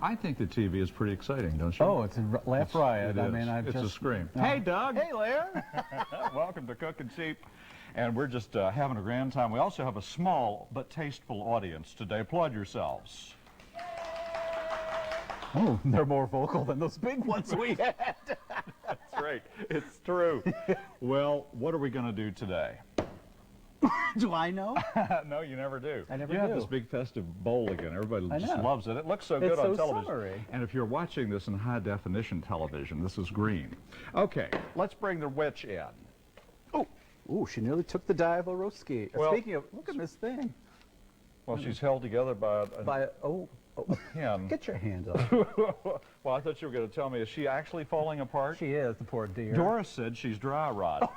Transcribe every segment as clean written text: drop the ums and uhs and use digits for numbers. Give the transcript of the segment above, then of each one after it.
I think the TV is pretty exciting, don't you? Oh, it's a laugh riot. I mean, it's a scream. Hey, Doug. Hey, Larry. Welcome to Cookin' Cheap. And we're just having a grand time. We also have a small but tasteful audience today. Applaud yourselves. Oh, they're more vocal than those big ones we had. That's right. It's true. Well, what are we going to do today? Do I know? No, you never do. I never do. You have this big festive bowl again. Everybody just loves it. It looks so good on on television. Summery. And if you're watching this in high-definition television, this is green. Okay, let's bring the witch in. Oh, ooh, she nearly took the dive of Roski. Well, speaking of, look at this thing. Well, she's held together by a hen. Get your hands up. Well, I thought you were going to tell me, is she actually falling apart? She is, the poor dear. Doris said she's dry rotting.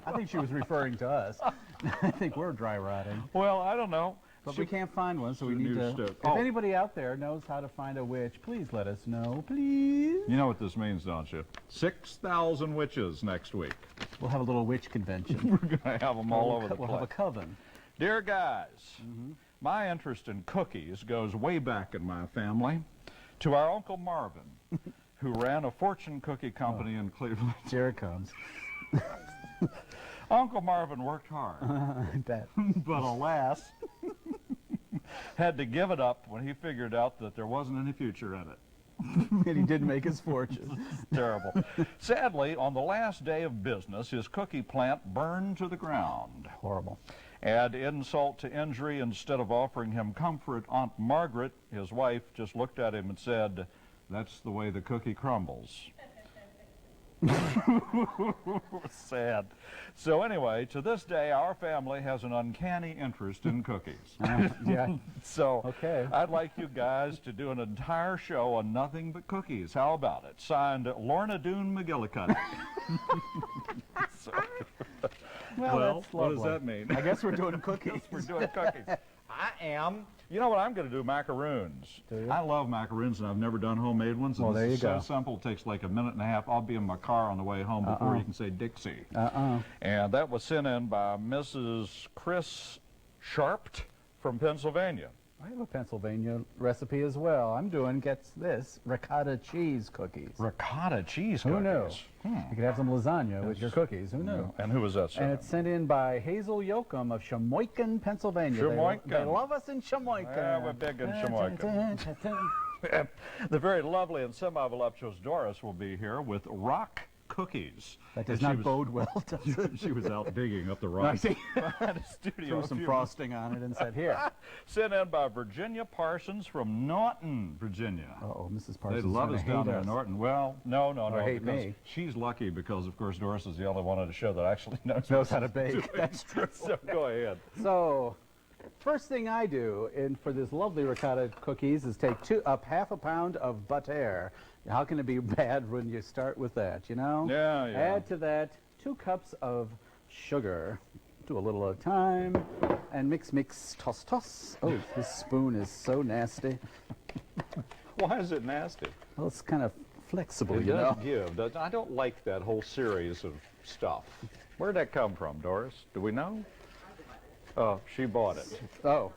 I think she was referring to us. I think we're dry rotting. Well, I don't know. But we can't find one, so we need to... If anybody out there knows how to find a witch, please let us know, please. You know what this means, don't you? 6,000 witches next week. We'll have a little witch convention. We're going to have them all over the place. We'll have a coven. Dear guys, my interest in cookies goes way back in my family to our Uncle Marvin, who ran a fortune cookie company in Cleveland. Here it comes. Uncle Marvin worked hard, I bet. but alas, had to give it up when he figured out that there wasn't any future in it. And he did make his fortune. Terrible. Sadly, on the last day of business, his cookie plant burned to the ground. Horrible. Add insult to injury, instead of offering him comfort, Aunt Margaret, his wife, just looked at him and said, "That's the way the cookie crumbles." Sad. So anyway, to this day, our family has an uncanny interest in cookies. Yeah. So okay. I'd like you guys to do an entire show on nothing but cookies. How about it? Signed, Lorna Doone McGillicuddy. Well, that's what lovely. does that mean? I guess we're doing cookies. We're doing cookies. I am. You know what I'm going to do? Macaroons. Do you? I love macaroons, and I've never done homemade ones. And well, there you go. It's so simple. It takes like a minute and a half. I'll be in my car on the way home before you can say Dixie. And that was sent in by Mrs. Chris Sharpt from Pennsylvania. I have a Pennsylvania recipe as well. I'm doing, gets this, ricotta cheese cookies. Ricotta cheese Who cookies? knew? You could have some lasagna with your cookies. Who knew? And who was that, sir? And it's sent in by Hazel Yoakum of Sheboygan, Pennsylvania. Sheboygan. They love us in Sheboygan. Yeah, we're big in Sheboygan. The very lovely and semi-voluptuous Doris will be here with rock cookies. That does not bode well, does it? She was out digging up the rocks at a studio. Threw some frosting on it and said, here. Sent in by Virginia Parsons from Norton, Virginia. Uh-oh, Mrs. Parsons. They love us down there in Norton. Well, no. Or hate me. She's lucky because, of course, Doris is the only one on the show that actually knows how to bake. That's true. So go ahead. So, first thing I do for this lovely ricotta cookies is take half a pound of butter. How can it be bad when you start with that, you know? Yeah. Add to that 2 cups of sugar. Do a little at a time. And mix, toss. Oh, this spoon is so nasty. Why is it nasty? Well, it's kind of flexible, It you know? does give. I don't like that whole series of stuff. Where'd that come from, Doris? Do we know? Oh, she bought it. Oh.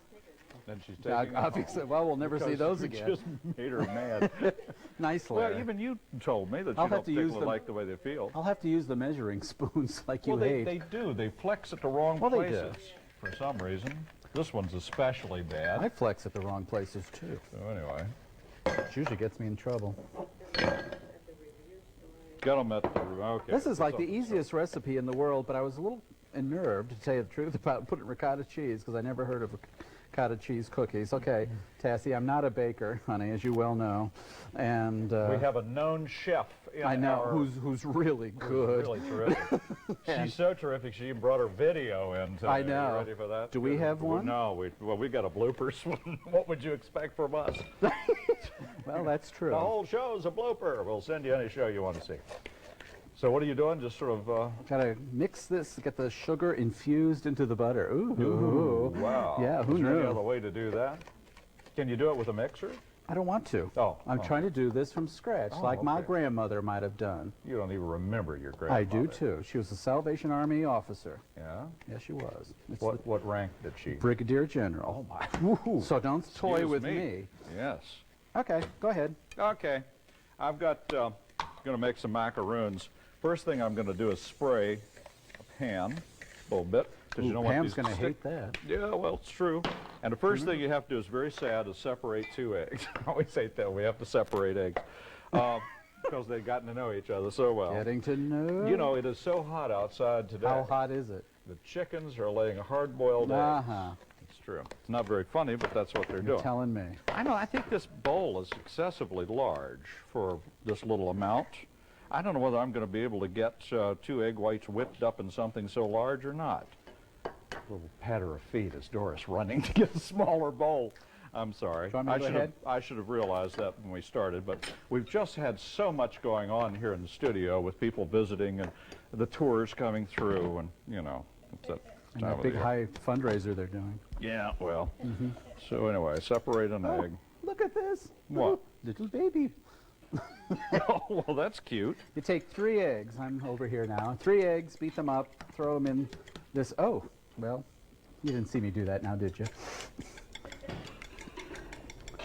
And she's taking obviously, well, we'll never see those again. Just made her mad. Nice, Larry. Well, even you told me that you don't particularly like the way they feel. I'll have to use the measuring spoons like you hate. hate. They do. They flex at the wrong places for some reason. This one's especially bad. I flex at the wrong places, too. So anyway. It usually gets me in trouble. Get them at the... Okay. This is like the easiest recipe in the world, but I was a little unnerved, to tell you the truth, about putting ricotta cheese, because I never heard of ricotta cheese cookies. Okay, Tassie, I'm not a baker, honey, as you well know, and we have a known chef. I know who's really good. Really terrific. She's so terrific. She even brought her video in today. I know. Are you ready for that? Do we have one? No. We got a bloopers. What would you expect from us? Well, that's true. The whole show's a blooper. We'll send you any show you want to see. So what are you doing? Just sort of... Gotta mix this, get the sugar infused into the butter. Ooh. Wow. Yeah, who knew? Is there any knew? other way to do that? Can you do it with a mixer? I don't want to. Oh. I'm trying to do this from scratch, like my grandmother might have done. You don't even remember your grandmother. I do too. She was a Salvation Army officer. Yeah? Yes, she was. What rank did she? Brigadier General. Oh, my. Woohoo. So don't toy Excuse with me. me. Yes. Okay, go ahead. Okay. I've got, going to make some macaroons. First thing I'm going to do is spray a pan a little bit. Ooh, you don't Pam's want going to hate that. Yeah, well, it's true. And the first thing you have to do is very sad is separate two eggs. I always hate that. We have to separate eggs because they've gotten to know each other so well. Getting to know. You know, it is so hot outside today. How hot is it? The chickens are laying hard-boiled eggs. It's true. It's not very funny, but that's what they're You're doing. telling me. I know. I think this bowl is excessively large for this little amount. I don't know whether I'm going to be able to get 2 egg whites whipped up in something so large or not. A little patter of feet as Doris running to get a smaller bowl. I'm sorry. Do you want me to go ahead? I should have realized that when we started, but we've just had so much going on here in the studio with people visiting and the tours coming through, and you know, it's that And time that of big the year. high fundraiser they're doing. Yeah, well. So anyway, separate an egg. Look at this. What? Little baby. Oh, well, that's cute. You take 3 eggs. I'm over here now. 3 eggs, beat them up, throw them in this. Oh, well, you didn't see me do that now, did you?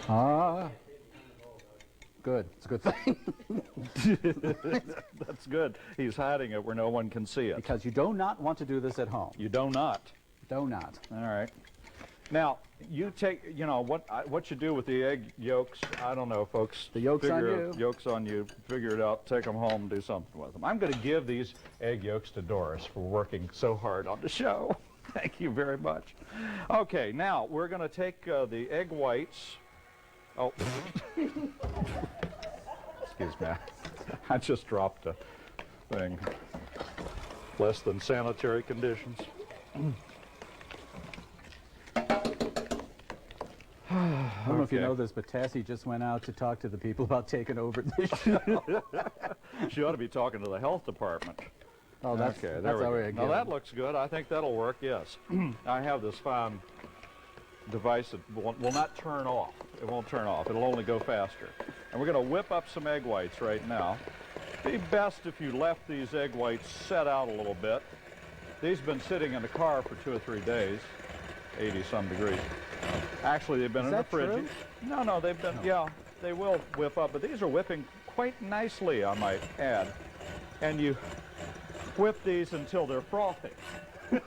Ah. Good. It's a good thing. That's good. He's hiding it where no one can see it. Because you do not want to do this at home. You do not. Do not. All right. Now, you take, you know, what you do with the egg yolks, I don't know, folks. The yolk's on you. Yolk's on you. Figure it out. Take them home and do something with them. I'm going to give these egg yolks to Doris for working so hard on the show. Thank you very much. Okay, now we're going to take the egg whites. Oh. Excuse me. I just dropped a thing. Less than sanitary conditions. I don't know if you know this, but Tassie just went out to talk to the people about taking over this show. She ought to be talking to the health department. Oh, that's, okay, that's there we how go. we Now that looks good. I think that'll work, yes. I have this fine device that will not turn off. It won't turn off. It'll only go faster. And we're going to whip up some egg whites right now. Be best if you left these egg whites set out a little bit. These have been sitting in the car for 2 or 3 days, 80-some degrees. Actually, they've been in the fridge. True? No, they've been, yeah, they will whip up, but these are whipping quite nicely, I might add. And you whip these until they're frothy. Well,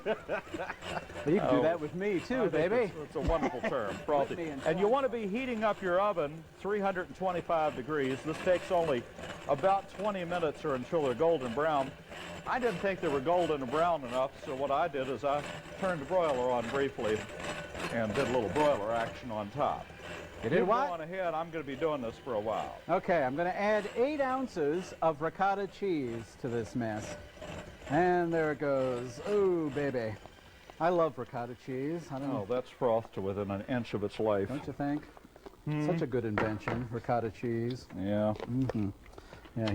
you can do that with me too, baby. It's a wonderful term, frothy. And you want to be heating up your oven 325 degrees. This takes only about 20 minutes or until they're golden brown. I didn't think they were golden and brown enough, so what I did is I turned the broiler on briefly and did a little broiler action on top. You did what? Go on ahead. I'm going to be doing this for a while. Okay, I'm going to add 8 ounces of ricotta cheese to this mess. And there it goes. Oh, baby. I love ricotta cheese. I don't know. Oh, that's frothed to within an inch of its life. Don't you think? Such a good invention, ricotta cheese. Yeah. Yeah,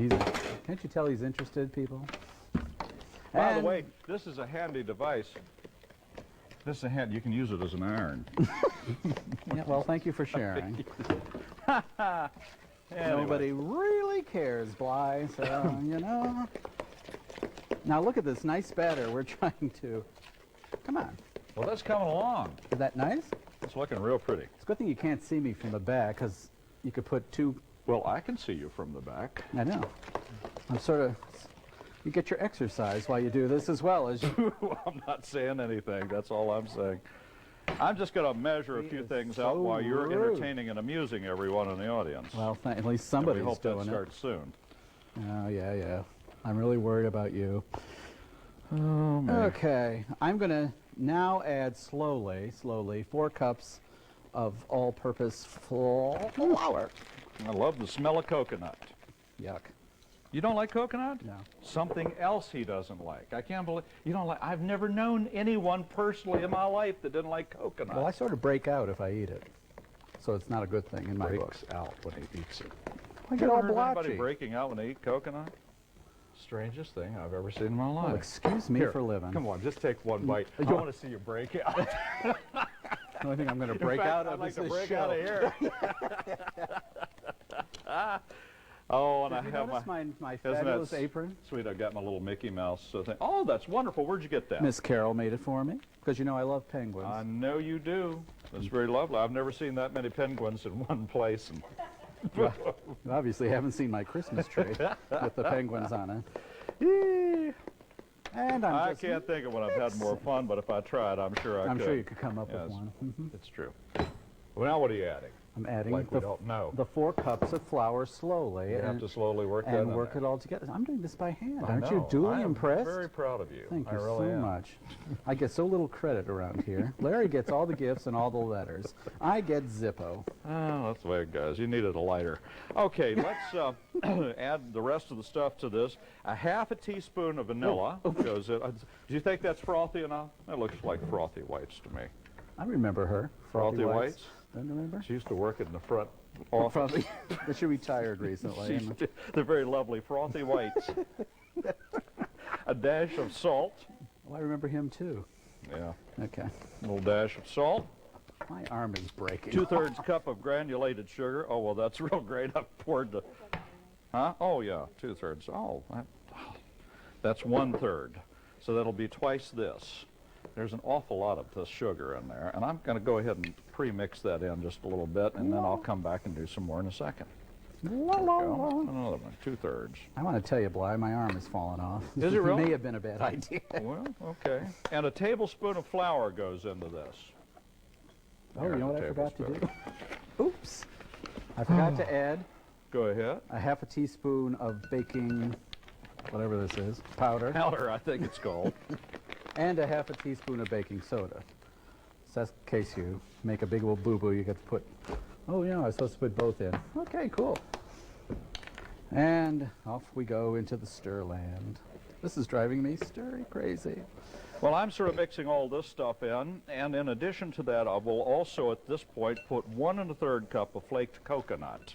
can't you tell he's interested, people? By the way, this is a handy device. This is you can use it as an iron. Yeah, well, thank you for sharing. Anyway. Nobody really cares, Bly, so, you know. Now, look at this nice batter we're trying to... Come on. Well, that's coming along. Is that nice? It's looking real pretty. It's a good thing you can't see me from the back, because you could put 2... Well, I can see you from the back. I know. I'm sort of... You get your exercise while you do this as well as you... I'm not saying anything. That's all I'm saying. I'm just going to measure a few things out while you're entertaining and amusing everyone in the audience. Well, at least somebody's we hope doing that starts soon. Oh, yeah. I'm really worried about you. Oh, man. Okay. I'm going to now add slowly, 4 cups of all-purpose flour. I love the smell of coconut. Yuck. You don't like coconut? No. Something else he doesn't like. I can't believe you don't like. I've never known anyone personally in my life that didn't like coconut. Well, I sort of break out if I eat it, so it's not a good thing in my breaks book. out when he eats it. I get all Ever heard of anybody blotchy. breaking out when they eat coconut? Strangest thing I've ever seen in my life. Oh, excuse me Here, for living. Come on, just take one bite. I want to see you break out. The only thing I'm going to break out of is this show. Oh, and Did I you have notice my isn't that fabulous apron? Sweet, I've got my little Mickey Mouse thing. Oh, that's wonderful. Where'd you get that? Miss Carol made it for me, because you know I love penguins. I know you do. That's very lovely. I've never seen that many penguins in one place. And You obviously haven't seen my Christmas tree with the penguins on it. And I can't think of when I've had more fun, but if I tried, I'm sure I could. I'm sure you could come up Yes, with one. it's true. Well, now what are you adding? I'm adding Like we don't know. the 4 cups of flour slowly. You have to slowly work that and in work there. it all together. I'm doing this by hand. I Aren't you know. duly I am impressed? very proud of you. Thank I you really so am. much. I get so little credit around here. Larry gets all the gifts and all the letters. I get Zippo. Oh, that's the way it goes. You needed a lighter. Okay, let's add the rest of the stuff to this. A half a teaspoon of vanilla goes in. Do you think that's frothy enough? That looks like frothy whites to me. I remember her. Frothy whites? Don't you remember? She used to work in the front office. Probably. But she retired recently. They're very lovely frothy whites. A dash of salt. Well, I remember him too. Yeah. Okay. A little dash of salt. My arm is breaking. 2/3 cup of granulated sugar. Oh, well, that's real great. I've poured the... Huh? Oh, yeah, 2/3. Oh, that's 1/3. So that'll be twice this. There's an awful lot of this sugar in there, and I'm going to go ahead and pre-mix that in just a little bit, and then I'll come back and do some more in a second. La, la, la. Another one, 2/3. I want to tell you, Bly, my arm is falling off. Is it really? May have been a bad idea. Well, okay. And a tablespoon of flour goes into this. Oh, you There's know a what I forgot to tablespoon. do? Oops. I forgot to add Go ahead. a half a teaspoon of baking, whatever this is, powder, Powder, I think it's called. and a half a teaspoon of baking soda. So that's in case you make a big old boo-boo, you get to put, oh, yeah, I was supposed to put both in. Okay, cool. And off we go into the stir land. This is driving me stirry crazy. Well, I'm sort of mixing all this stuff in, and in addition to that, I will also at this point put 1 1/3 cup of flaked coconut.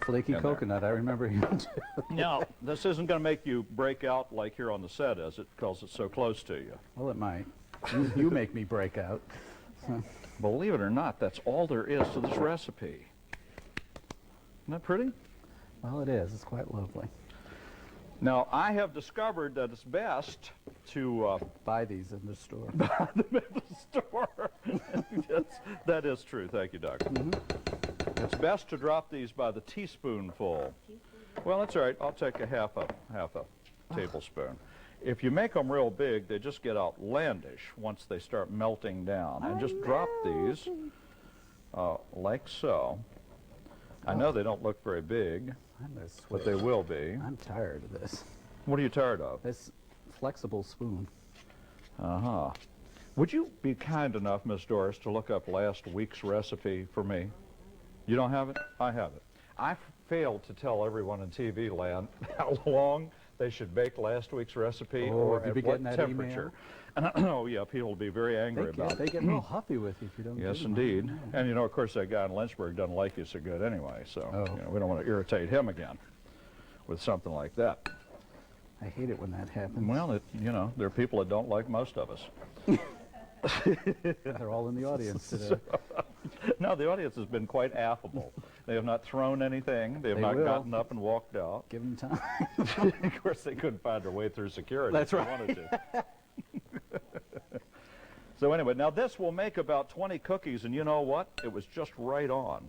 Flaky In there. coconut, I remember him too. Now, this isn't going to make you break out like here on the set, is it? Because it's so close to you. Well, it might. You make me break out. Believe it or not, that's all there is to this recipe. Isn't that pretty? Well, it is. It's quite lovely. Now, I have discovered that it's best to Buy these in the store. buy them at the store. That is true. Thank you, Doug. It's best to drop these by the teaspoonful. Well, that's all right. I'll take a half a tablespoon. If you make them real big, they just get outlandish once they start melting down. And just drop these like so. I know they don't look very big, I'm gonna but switch. they will be. I'm tired of this. What are you tired of? This flexible spoon. Uh-huh. Would you be kind enough, Miss Doris, to look up last week's recipe for me? You don't have it? I have it. I failed to tell everyone in TV land how long they should bake last week's recipe or have you at been what getting that temperature. And oh, yeah, people will be very angry about it. They get real huffy with you if you don't Yes, give them indeed. one. And, you know, of course, that guy in Lynchburg doesn't like you so good anyway, so Oh. you know, we don't want to irritate him again with something like that. I hate it when that happens. Well, you know, there are people that don't like most of us. They're all in the audience today. No, the audience has been quite affable. They have not thrown anything. They have They not will. gotten up and walked out. Give them time. Of course, they couldn't find their way through security That's if right. they wanted to. So anyway, now this will make about 20 cookies, and you know what? It was just right on.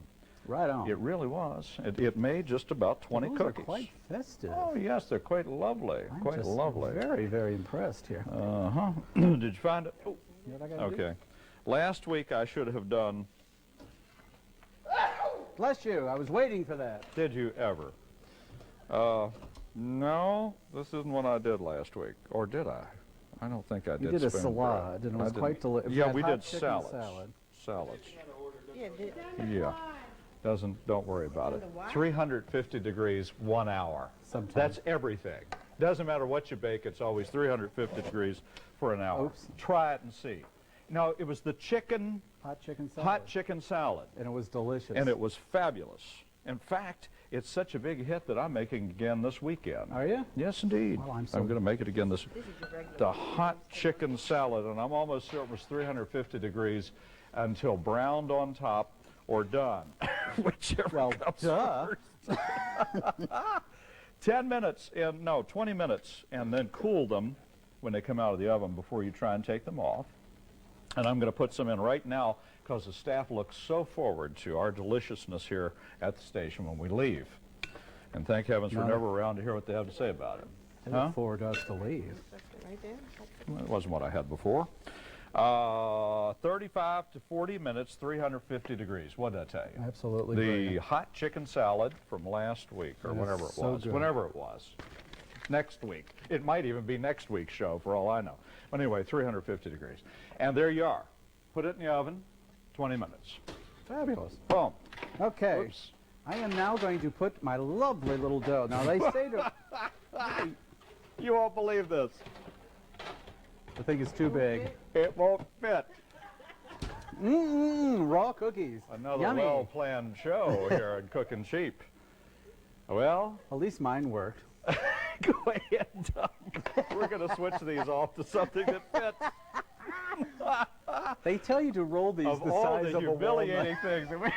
Right on. It really was. It made just about 20 Those cookies. are quite festive. Oh, yes, they're quite lovely. I'm Quite just lovely. Very, very impressed here. Uh-huh. Did you find it? Oh, You know what I gotta do? okay. Last week I should have done... Bless you. I was waiting for that. Did you ever? No, this isn't what I did last week. Or did I? I don't think I did. You did a spoon salad, bread. and it I was didn't. quite delicious. Yeah, we did salads. Salad. Salads. Yeah, Yeah. Don't worry about it. 350 degrees, 1 hour. Sometimes. That's everything. Doesn't matter what you bake, it's always 350 degrees for an hour. Oops. Try it and see. No, it was the Hot chicken salad. hot chicken salad, And it was delicious. and it was fabulous. In fact, it's such a big hit that I'm making again this weekend. Are you? Yes, indeed. Well, I'm so going to make it again this. This is your regular The hot chicken salad, and I'm almost sure it was 350 degrees until browned on top or done, whichever Well, comes duh. first. 10 minutes, no, 20 minutes, and then cool them when they come out of the oven before you try and take them off. And I'm going to put some in right now because the staff looks so forward to our deliciousness here at the station when we leave. And thank heavens we're No. never around to hear what they have to say about it. I Huh? look forward to us to leave. right there. Well, it wasn't what I had before. 35 to 40 minutes, 350 degrees. What did I tell you? Absolutely The brilliant. hot chicken salad from last week, or It is whatever it so was. good. Whenever it was. Next week. It might even be next week's show, for all I know. But anyway, 350 degrees. And there you are. Put it in the oven, 20 minutes. Fabulous. Boom. Okay. Oops. I am now going to put my lovely little dough. Now, they say to... You won't believe this. The thing is too big. It won't fit. Raw cookies. Another Yummy. well-planned show here at Cookin' Cheap. Well, At least mine worked. go ahead, Doug. We're going to switch these off to something that fits. They tell you to roll these Of the all size the of a humiliating walnut. things that we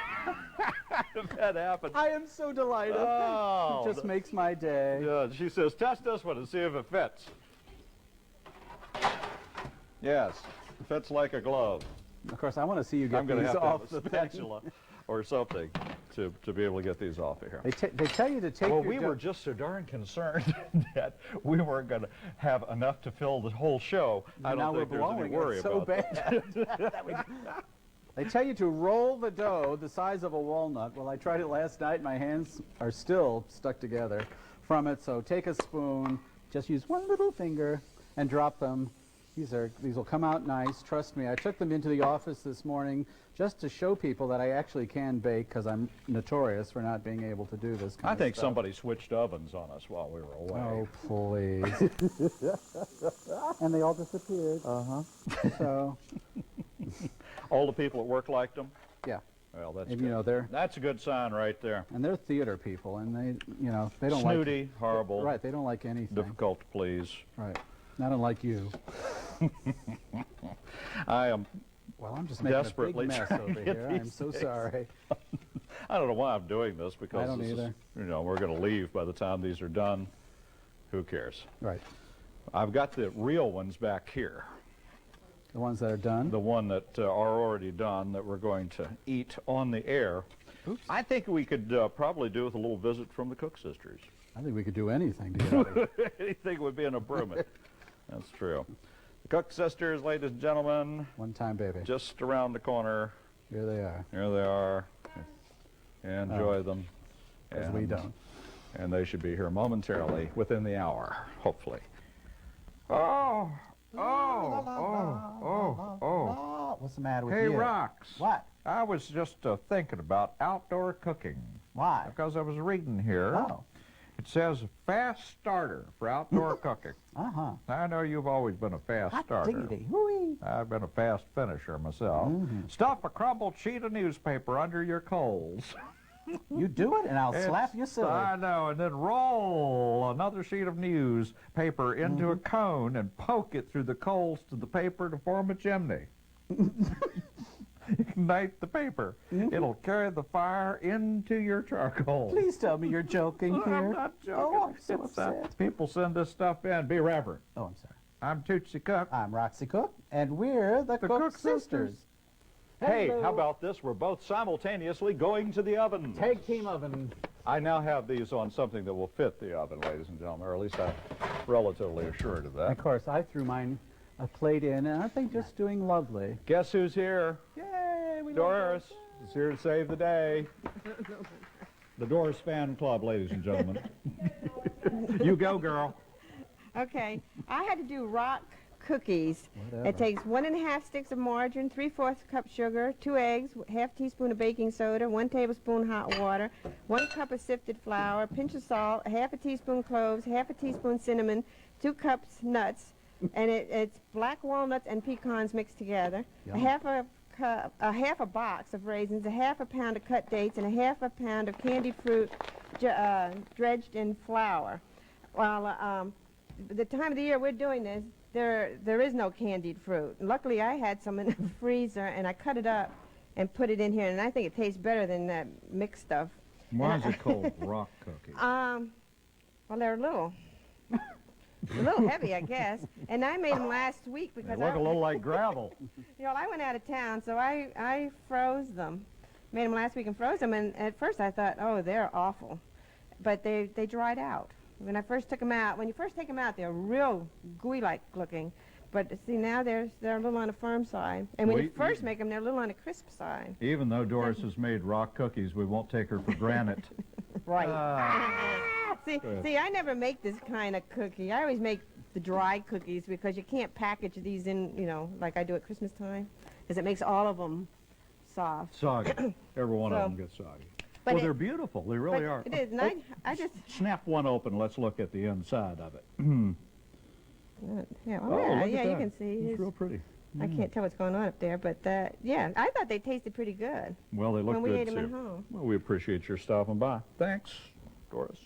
that happened. I am so delighted. Oh, It just makes my day. yeah, she says, test this one and see if it fits. Yes, it fits like a glove. Of course, I want to see you get I'm going to these have to off have the a thing. spatula or something to be able to get these off of here. They tell you to take Well, your we dough- were just so darn concerned that we weren't going to have enough to fill the whole show. I now don't we're think there's any blowing worry it so about bad. They tell you to roll the dough the size of a walnut. Well, I tried it last night. My hands are still stuck together from it. So take a spoon, just use one little finger, and drop them. These will come out nice. Trust me. I took them into the office this morning just to show people that I actually can bake, because I'm notorious for not being able to do this kind I of think stuff. somebody switched ovens on us while we were away. Oh, please. And they all disappeared. Uh-huh. So, All the people at work liked them? yeah. Well, that's And, good. you know, they're And they're theater people, and they don't like... Snooty, horrible, Right, they don't like anything. difficult to please. Right. Not unlike you. I am, Well, I'm just making Desperately a big mess trying over to get here. I'm these so things. sorry. I don't know why I'm doing this because I don't this is, either. we're going to leave by the time these are done. Who cares? Right. I've got the real ones back here. The ones that are done. The one that are already done that we're going to eat on the air. Oops. I think we could probably do with a little visit from the Cook sisters. I think we could do anything to get out of here. Anything would be an improvement. That's true. The Cook sisters, ladies and gentlemen, One time, baby. just around the corner. Here they are. Here they are. Enjoy them. Because we don't. And they should be here momentarily, within the hour, hopefully. Oh, What's the matter with Hey, you? Rocks. What? I was just thinking about outdoor cooking Why? because I was reading here. Oh. It says fast starter for outdoor cooking. Uh-huh. I know you've always been a fast starter. Diggity. Hooey. I've been a fast finisher myself. Mm-hmm. Stuff a crumbled sheet of newspaper under your coals. You do it, and I'll slap you silly. I know, and then roll another sheet of newspaper into a cone and poke it through the coals to the paper to form a chimney. Ignite the paper. It'll carry the fire into your charcoal. Please tell me you're joking here. I'm not joking. Oh, I'm so It's, upset. people send this stuff in. Be reverent. Oh, I'm sorry. I'm Tootsie Cook. I'm Roxy Cook, and we're the Cook, Cook Sisters. Sisters. Hey, Hello. how about this? We're both simultaneously going to the oven. Tag team oven. I now have these on something that will fit the oven, ladies and gentlemen, or at least I'm relatively assured of Of that. course, I threw a plate in, and aren't they just doing lovely? Guess who's here? Yay! We Doris is here to save the day. The Doris fan club, ladies and gentlemen. You go, girl. Okay, I had to do rock cookies. Whatever. It takes 1½ sticks of margarine, 3/4 cup sugar, 2 eggs, ½ teaspoon of baking soda, 1 tablespoon hot water, 1 cup of sifted flour, a pinch of salt, ½ teaspoon cloves, ½ teaspoon cinnamon, 2 cups nuts, and it's black walnuts and pecans mixed together, Yum. ½ a half a box of raisins, a half a pound of cut dates, and a half a pound of candied fruit dredged in flour. Well, the time of the year we're doing this, there is no candied fruit. Luckily, I had some in the freezer, and I cut it up and put it in here, and I think it tastes better than that mixed stuff. Why is it called rock cookies? Well, they're a little heavy, I guess. And I made them last week They because look a little like gravel. you know, I went out of town, so I froze them. Made them last week and froze them, and at first I thought, oh, they're awful. But they dried out. When I first took them out, when you first take them out, they're real gooey-like looking. But see, now they're a little on the firm side. And when you first make them, they're a little on the crisp side. Even though Doris has made rock cookies, we won't take her for granted. Right. See, I never make this kind of cookie. I always make the dry cookies because you can't package these in, you know, like I do at Christmas time, because it makes all of them soft. Soggy. Every one of So- them gets soggy. But Well, they're beautiful. They really are. It is, and I just, Snap one open. Let's look at the inside of it. yeah, Oh, well, yeah, look at yeah, you that. can see. It's real pretty. I can't tell what's going on up there, but yeah, I thought they tasted pretty good Well, they look when we good ate them too. at home. Well, we appreciate your stopping by. Thanks, Doris.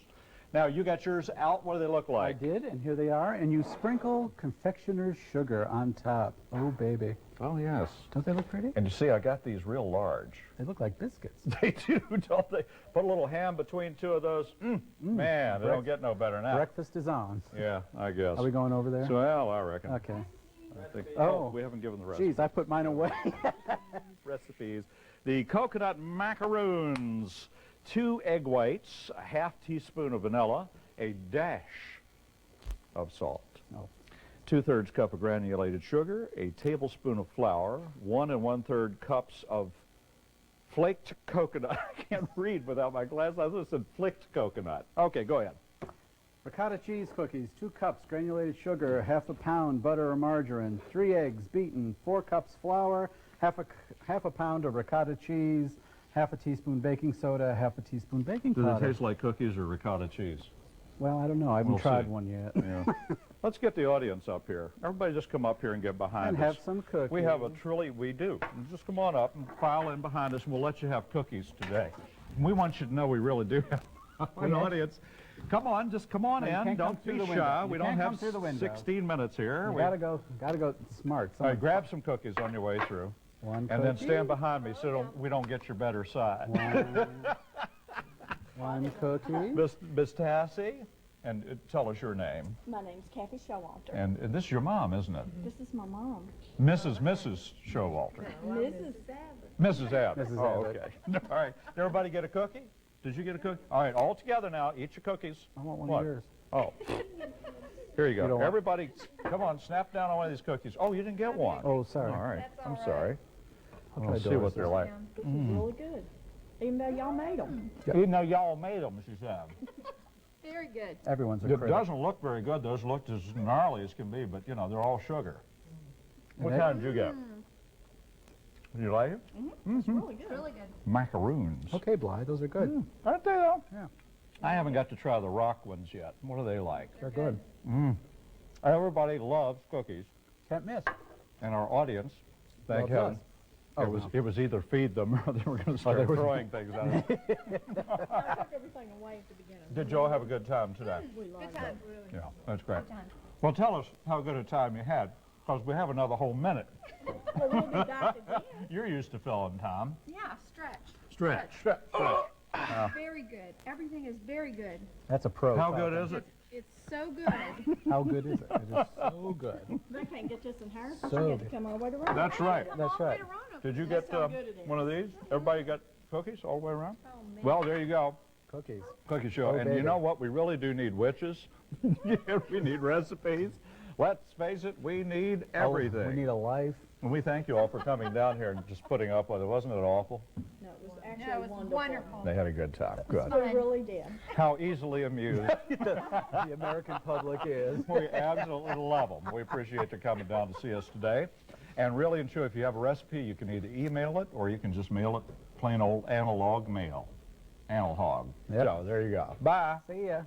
Now, you got yours out. What do they look I like? did, and here they are. And you sprinkle confectioner's sugar on top. Oh, baby. Oh, yes. Don't they look pretty? And you see, I got these real large. They look like biscuits. They do, don't they? Put a little ham between two of those. Man, they don't get no better than that. Breakfast is on. Yeah, I guess. Are we going over there? So, well, I reckon. Okay. I think, Oh. we haven't given the rest. Geez, I put mine away. Recipes. The coconut macaroons. 2 egg whites, a half teaspoon of vanilla, a dash of salt. Oh. 2/3 cup of granulated sugar, a tablespoon of flour, 1 1/3 cups of flaked coconut. I can't read without my glasses. I just said flaked coconut. Okay, go ahead. Ricotta cheese cookies, 2 cups granulated sugar, half a pound butter or margarine, 3 eggs beaten, 4 cups flour, half a pound of ricotta cheese, half a teaspoon baking soda, half a teaspoon baking Does powder. it taste like cookies or ricotta cheese? Well, I don't know. I haven't We'll tried see. one yet. Yeah. Let's get the audience up here. Everybody just come up here and get behind And us. have some cookies. We have a we do. Just come on up and file in behind us, and we'll let you have cookies today. We want you to know we really do have an audience. Come on, just come on No, you in. can't come Don't through be the window. shy. You We don't can't come have through the window. 16 minutes here. You gotta go smart. All right, grab some cookies on your way through. One And then cookie, stand behind me so we don't get your better side. one cookie. Miss Tassie, and tell us your name. My name's Kathy Showalter. And this is your mom, isn't it? This is my mom. Mrs. Showalter. Mrs. Mrs. Abbott. Mrs. Oh, Abbott. okay. All right. Did everybody get a cookie? Did you get a cookie? All right, all together now. Eat your cookies. I want one What? of yours. Oh. Here you You don't go. want- Everybody, come on, snap down on one of these cookies. Oh, you didn't get one. Oh, sorry. All right. I'm sorry. I'll We'll try see Doris. what they're like. This is really good. Even though y'all made them. Even though y'all made them, she said. Very good. Everyone's a It critic. doesn't look very good. Those looked as gnarly as can be, but, you know, they're all sugar. What And kind did you get? Did you like it? It's really good. Really good. Macaroons. Okay, Bly, those are good. Aren't they, though? Yeah. I haven't got to try the rock ones yet. What are they like? They're good. Everybody loves cookies, Can't miss. and our audience, thank Loves heaven. us. Oh, It was either feed them or they were going to start they were- throwing things at us. I took everything away at the beginning. Did y'all have a good time today? We loved it. Yeah, that's great. Well, tell us how good a time you had, because we have another whole minute. Well, we'll be back again. You're used to filling time. Yeah, stretch. Stretch. Very good. Everything is very good. That's a pro. How good is it? It's so good. How good is it? It is so good. They can't get this in Harris. So So you have good. to come all the way to Roanoke. That's right. That's right. Did you That's get how good it is. one of these? Everybody got cookies all the way around? Oh, man. Well, there you go. Cookies. Cookie show. Oh, And you baby. know what? We really do need witches. We need recipes. Let's face it, we need everything. Oh, we need a life. And we thank you all for coming down here and just putting up with it. Wasn't it awful? No, it was actually No, it was wonderful. wonderful. They had a good time. Good. They really did. How easily amused. The American public is. We absolutely love them. We appreciate you coming down to see us today. And really and truly, if you have a recipe, you can either email it or you can just mail it plain old analog mail. Analog. Yep. So there you go. Bye. See ya.